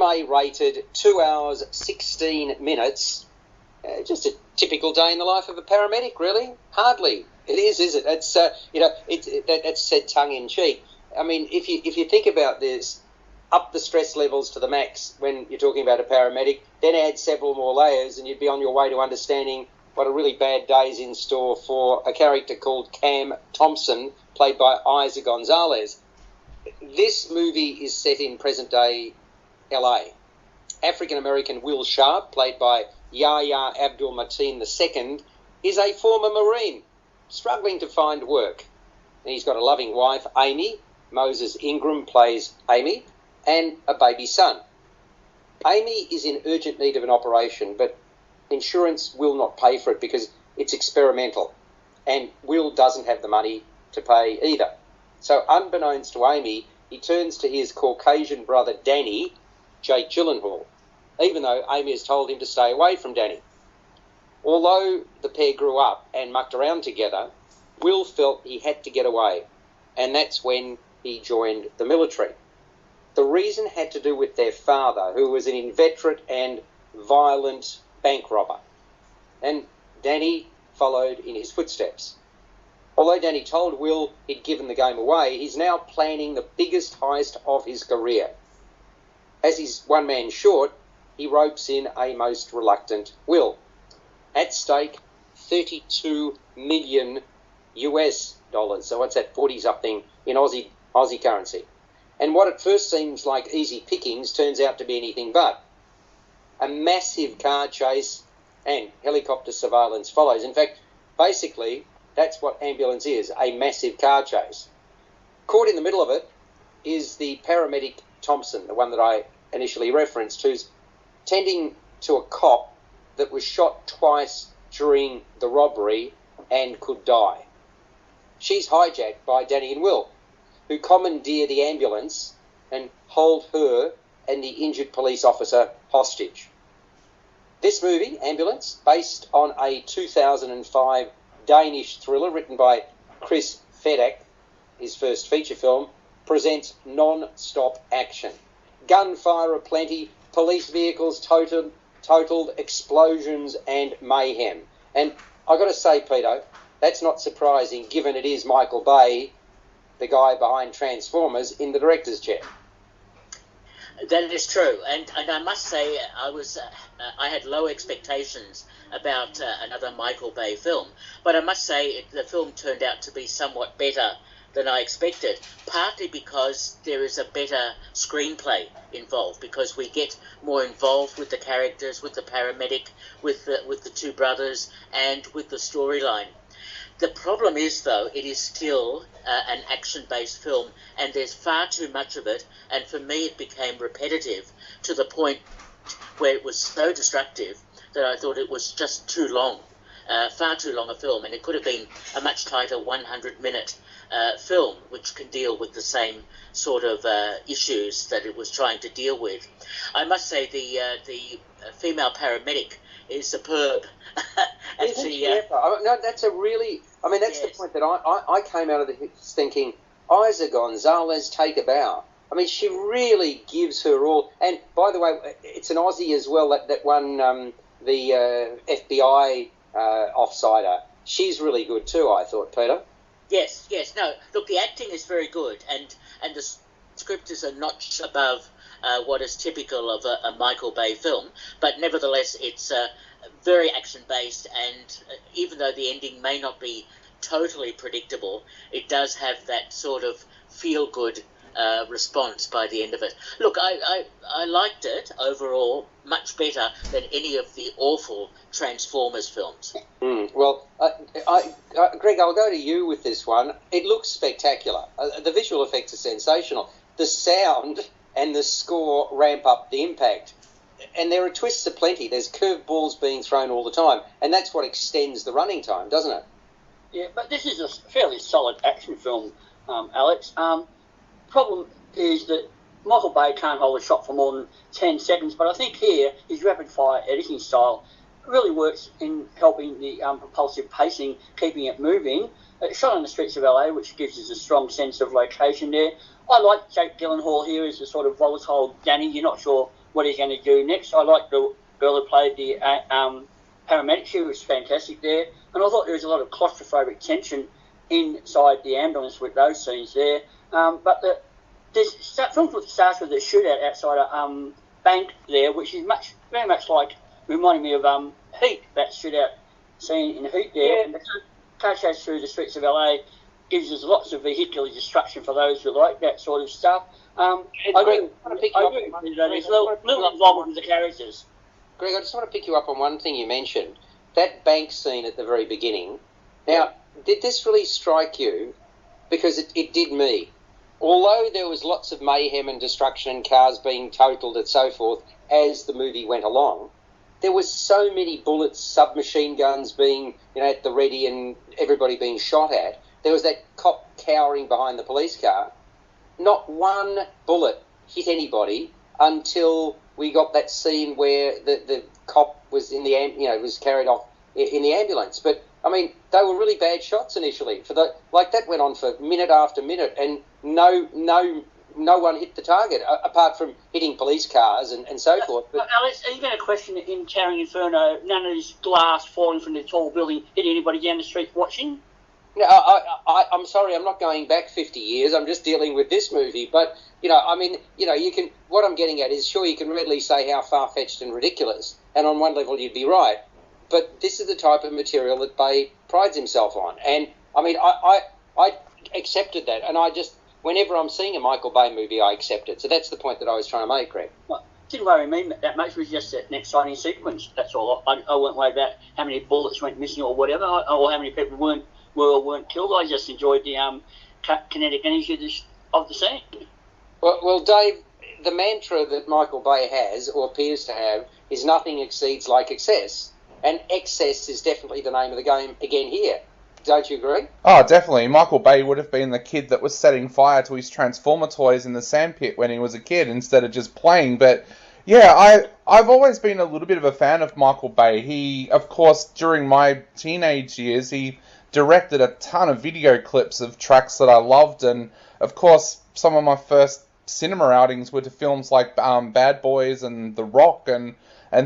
May rated, 2 hours, 16 minutes. Just a typical day in the life of a paramedic, really. Hardly. It is it? It's that's said tongue in cheek. I mean, if you think about this, up the stress levels to the max when you're talking about a paramedic, then add several more layers, and you'd be on your way to understanding what a really bad day is in store for a character called Cam Thompson, played by Isa Gonzalez. This movie is set in present-day LA. African-American Will Sharp, played by Yahya Abdul-Mateen II, is a former Marine, struggling to find work. And he's got a loving wife, Amy. Moses Ingram plays Amy, and a baby son. Amy is in urgent need of an operation, but insurance will not pay for it because it's experimental, and Will doesn't have the money to pay either. So unbeknownst to Amy, he turns to his Caucasian brother Danny, Jake Gyllenhaal, even though Amy has told him to stay away from Danny. Although the pair grew up and mucked around together, Will felt he had to get away, and that's when he joined the military. The reason had to do with their father, who was an inveterate and violent bank robber, and Danny followed in his footsteps. Although Danny told Will he'd given the game away, he's now planning the biggest heist of his career. As he's one man short, he ropes in a most reluctant Will. At stake, $32 million US dollars. So what's that, 40-something in Aussie currency? And what at first seems like easy pickings turns out to be anything but. A massive car chase and helicopter surveillance follows. In fact, basically, that's what Ambulance is, a massive car chase. Caught in the middle of it is the paramedic Thompson, the one that I initially referenced, who's tending to a cop that was shot twice during the robbery and could die. She's hijacked by Danny and Will, who commandeer the ambulance and hold her and the injured police officer hostage. This movie, Ambulance, based on a 2005 Danish thriller written by Chris Fedak, his first feature film, presents non-stop action. Gunfire aplenty, police vehicles totaled, explosions and mayhem. And I've got to say, Peter, that's not surprising given it is Michael Bay, the guy behind Transformers, in the director's chair. That is true, and I must say I had low expectations about another Michael Bay film, but I must say the film turned out to be somewhat better than I expected, partly because there is a better screenplay involved, because we get more involved with the characters, with the paramedic, with the two brothers, and with the storyline. The problem is, though, it is still an action-based film, and there's far too much of it, and for me it became repetitive to the point where it was so destructive that I thought it was just too long, far too long a film, and it could have been a much tighter 100-minute film, which can deal with the same sort of issues that it was trying to deal with. I must say the female paramedic is superb. No, that's a really... I mean, that's Yes. the point that I came out of this thinking, Isa Gonzalez, take a bow. I mean, she really gives her all. And, by the way, it's an Aussie as well that won the FBI offsider. She's really good too, I thought, Peter. Yes. No, look, the acting is very good, and the script is a notch above what is typical of a Michael Bay film, but nevertheless, it's very action-based, and even though the ending may not be totally predictable, it does have that sort of feel-good response by the end of it. Look, I liked it overall much better than any of the awful Transformers films. Well, Greg, I'll go to you with this one. It looks spectacular. The visual effects are sensational. The sound and the score ramp up the impact. And there are twists aplenty. There's curved balls being thrown all the time, and that's what extends the running time, doesn't it? Yeah, but this is a fairly solid action film, Alex. Problem is that Michael Bay can't hold a shot for more than 10 seconds, but I think here his rapid-fire editing style really works in helping the propulsive pacing, keeping it moving. It's shot on the streets of LA, which gives us a strong sense of location there. I like Jake Gyllenhaal here as a sort of volatile Danny. You're not sure what he's going to do next. I like the girl who played the paramedic. She was fantastic there. And I thought there was a lot of claustrophobic tension inside the ambulance with those scenes there. But this film starts with a shootout outside a bank there, which is very much like, reminding me of Heat, that shootout scene in Heat there. Yeah. And the car chase through the streets of LA gives us lots of vehicular destruction for those who like that sort of stuff. I agree. There's little involvement with the characters. Greg, I just want to pick you up on one thing you mentioned. That bank scene at the very beginning. Now, did this really strike you? Because it did me. Although there was lots of mayhem and destruction and cars being totaled and so forth as the movie went along, there was so many bullets, submachine guns being, at the ready and everybody being shot at. There was that cop cowering behind the police car. Not one bullet hit anybody until we got that scene where the cop was in was carried off in the ambulance. But I mean, they were really bad shots initially. That went on for minute after minute, and no one hit the target apart from hitting police cars and so forth. But Alex, are you going to question in Towering Inferno? None of this glass falling from the tall building hit anybody down the street watching? No, I'm sorry, I'm not going back 50 years. I'm just dealing with this movie. But, you can. What I'm getting at is, sure, you can readily say how far-fetched and ridiculous, and on one level you'd be right. But this is the type of material that Bay prides himself on. And, I mean, I accepted that, and whenever I'm seeing a Michael Bay movie, I accept it. So that's the point that I was trying to make, Greg. Well, didn't worry me that much. It was just an exciting sequence. That's all. I wasn't worried about how many bullets went missing or whatever, or how many people weren't killed. I just enjoyed the kinetic energy of the scene. Well, Dave, the mantra that Michael Bay has, or appears to have, is nothing exceeds like excess. And excess is definitely the name of the game again here. Don't you agree? Oh, definitely. Michael Bay would have been the kid that was setting fire to his Transformer toys in the sandpit when he was a kid instead of just playing. But yeah, I've always been a little bit of a fan of Michael Bay. He, of course, during my teenage years, he directed a ton of video clips of tracks that I loved. And, of course, some of my first cinema outings were to films like Bad Boys and The Rock and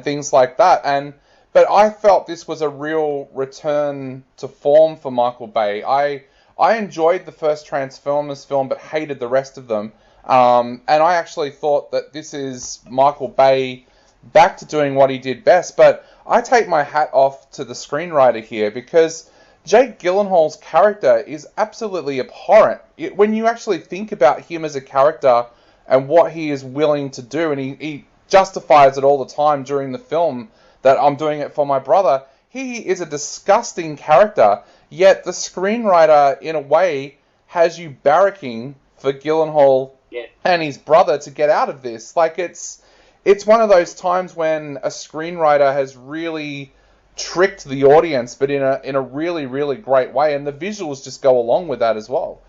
things like that. But I felt this was a real return to form for Michael Bay. I enjoyed the first Transformers film, but hated the rest of them. And I actually thought that this is Michael Bay back to doing what he did best. But I take my hat off to the screenwriter here, because Jake Gyllenhaal's character is absolutely abhorrent. When you actually think about him as a character and what he is willing to do, and he justifies it all the time during the film, that I'm doing it for my brother. He is a disgusting character, yet the screenwriter, in a way, has you barracking for Gyllenhaal and his brother to get out of this. Like, it's one of those times when a screenwriter has really tricked the audience, but in a really, really great way, and the visuals just go along with that as well.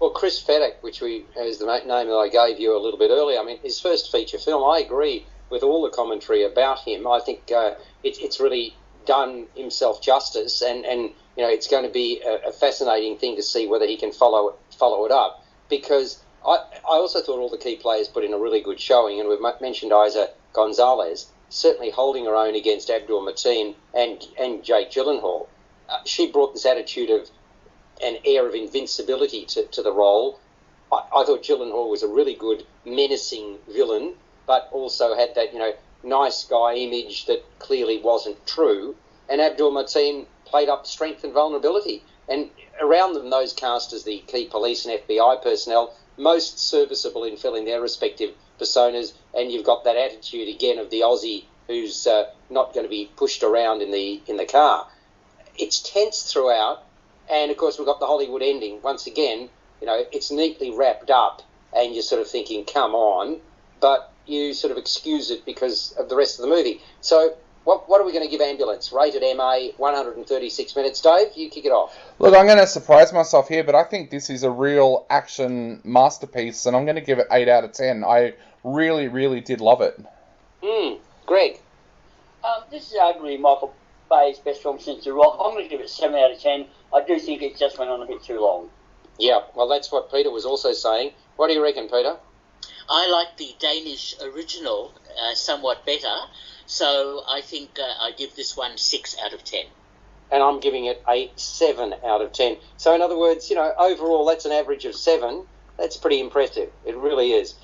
Well, Chris Fedek, which is the name that I gave you a little bit earlier, I mean, his first feature film, I agree with all the commentary about him. I think it's really done himself justice, and it's going to be a fascinating thing to see whether he can follow it up, because I also thought all the key players put in a really good showing, and we've mentioned Isa Gonzalez, certainly holding her own against Abdul Mateen and Jake Gyllenhaal. She brought this attitude of an air of invincibility to the role. I thought Gyllenhaal was a really good, menacing villain, but also had that, nice guy image that clearly wasn't true. And Abdul Mateen played up strength and vulnerability. And around them, those cast as the key police and FBI personnel, most serviceable in filling their respective personas. And you've got that attitude again of the Aussie who's not going to be pushed around in the car. It's tense throughout. And, of course, we've got the Hollywood ending. Once again, it's neatly wrapped up, and you're sort of thinking, come on. But you sort of excuse it because of the rest of the movie. So what are we going to give Ambulance? Rated MA, 136 minutes. Dave, you kick it off. Look, I'm going to surprise myself here, but I think this is a real action masterpiece, and I'm going to give it 8 out of 10. I really, really did love it. Greg? This is arguably Michael Bay's best film since The Rock. I'm going to give it 7 out of 10. I do think it just went on a bit too long. Yeah, well, that's what Peter was also saying. What do you reckon, Peter? I like the Danish original somewhat better, so I think I give this one 6 out of 10. And I'm giving it a 7 out of 10. So in other words, overall that's an average of 7. That's pretty impressive. It really is.